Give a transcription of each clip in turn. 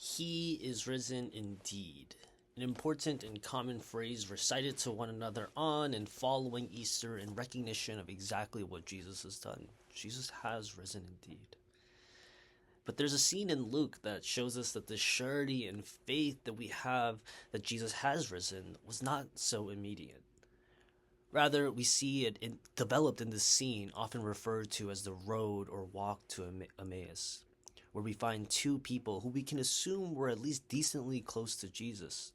He is risen indeed. An important and common phrase recited to one another on and following Easter in recognition of exactly what Jesus has done. Jesus has risen indeed. But there's a scene in Luke that shows us that the surety and faith that we have that Jesus has risen was not so immediate. Rather, we see it developed in this scene, often referred to as the road or walk to Emmaus, where we find two people who we can assume were at least decently close to Jesus,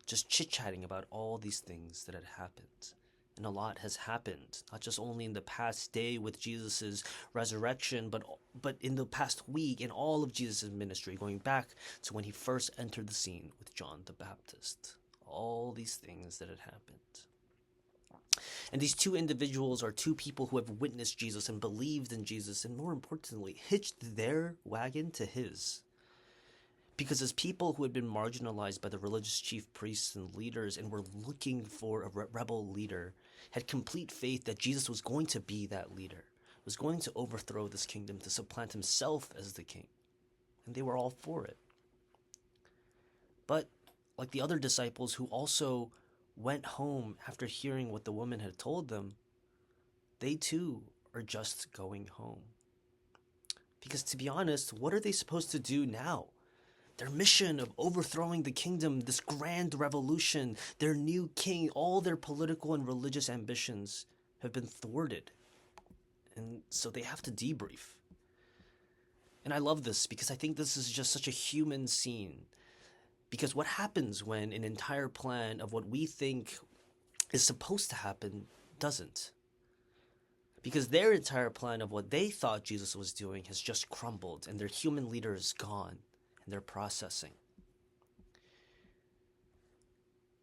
just chit-chatting about all these things that had happened. And a lot has happened, not just only in the past day with Jesus' resurrection, but in the past week in all of Jesus' ministry, going back to when he first entered the scene with John the Baptist. All these things that had happened. And these two individuals are two people who have witnessed Jesus and believed in Jesus, and more importantly, hitched their wagon to his. Because as people who had been marginalized by the religious chief priests and leaders and were looking for a rebel leader, had complete faith that Jesus was going to be that leader, was going to overthrow this kingdom to supplant himself as the king. And they were all for it. But like the other disciples who also went home after hearing what the woman had told them, they too are just going home. Because to be honest, what are they supposed to do now? Their mission of overthrowing the kingdom, this grand revolution, their new king, all their political and religious ambitions have been thwarted. And so they have to debrief. And I love this because I think this is just such a human scene. Because what happens when an entire plan of what we think is supposed to happen doesn't? Because their entire plan of what they thought Jesus was doing has just crumbled and their human leader is gone. And they're processing.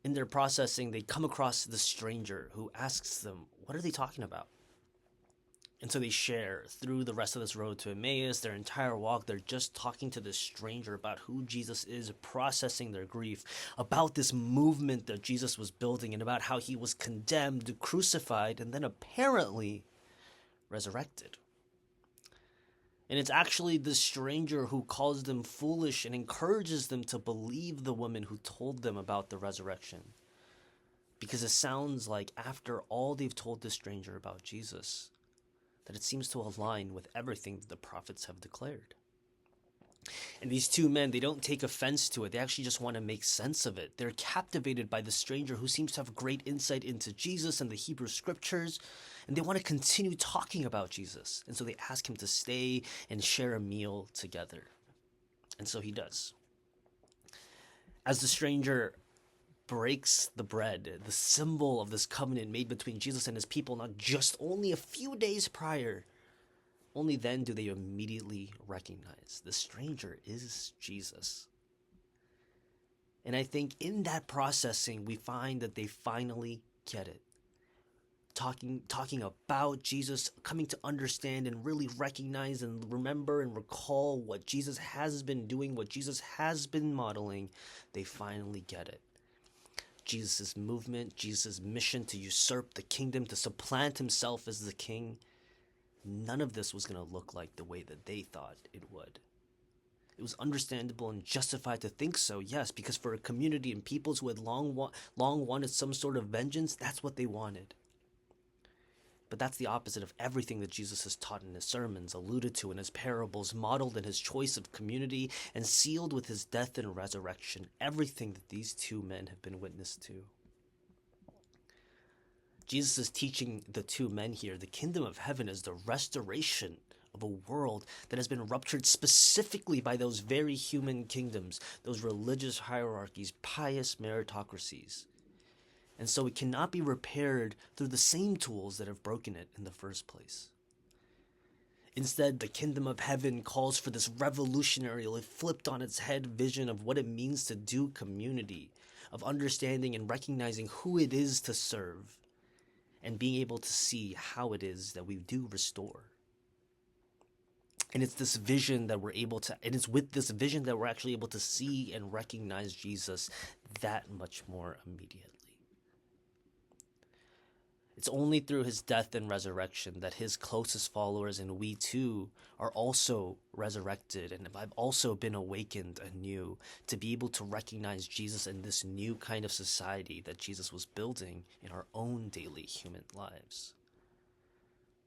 In their processing, they come across the stranger who asks them, what are they talking about? And so they share through the rest of this road to Emmaus, their entire walk. They're just talking to this stranger about who Jesus is, processing their grief, about this movement that Jesus was building, and about how he was condemned, crucified, and then apparently resurrected. And it's actually the stranger who calls them foolish and encourages them to believe the woman who told them about the resurrection. Because it sounds like after all they've told the stranger about Jesus, that it seems to align with everything that the prophets have declared. And these two men, they don't take offense to it. They actually just want to make sense of it. They're captivated by the stranger who seems to have great insight into Jesus and the Hebrew scriptures. And they want to continue talking about Jesus. And so they ask him to stay and share a meal together. And so he does. As the stranger breaks the bread, the symbol of this covenant made between Jesus and his people, not just only a few days prior, only then do they immediately recognize the stranger is Jesus. And I think in that processing, we find that they finally get it. Talking about Jesus, coming to understand and really recognize and remember and recall what Jesus has been doing, what Jesus has been modeling, they finally get it. Jesus' movement, Jesus' mission to usurp the kingdom, to supplant himself as the king, none of this was going to look like the way that they thought it would. It was understandable and justified to think so, yes, because for a community and peoples who had long wanted some sort of vengeance, that's what they wanted. But that's the opposite of everything that Jesus has taught in his sermons, alluded to in his parables, modeled in his choice of community, and sealed with his death and resurrection, everything that these two men have been witness to. Jesus is teaching the two men here, the kingdom of heaven is the restoration of a world that has been ruptured specifically by those very human kingdoms, those religious hierarchies, pious meritocracies. And so it cannot be repaired through the same tools that have broken it in the first place. Instead, the kingdom of heaven calls for this revolutionary, flipped on its head vision of what it means to do community, of understanding and recognizing who it is to serve, and being able to see how it is that we do restore. And it's this vision that we're able to, and it's with this vision that we're actually able to see and recognize Jesus that much more immediately. It's only through his death and resurrection that his closest followers and we too are also resurrected and have also been awakened anew to be able to recognize Jesus in this new kind of society that Jesus was building in our own daily human lives.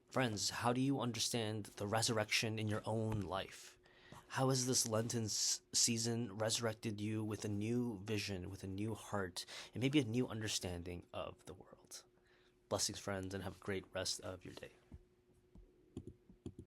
Friends, how do you understand the resurrection in your own life? How has this Lenten season resurrected you with a new vision, with a new heart, and maybe a new understanding of the world? Blessings, friends, and have a great rest of your day.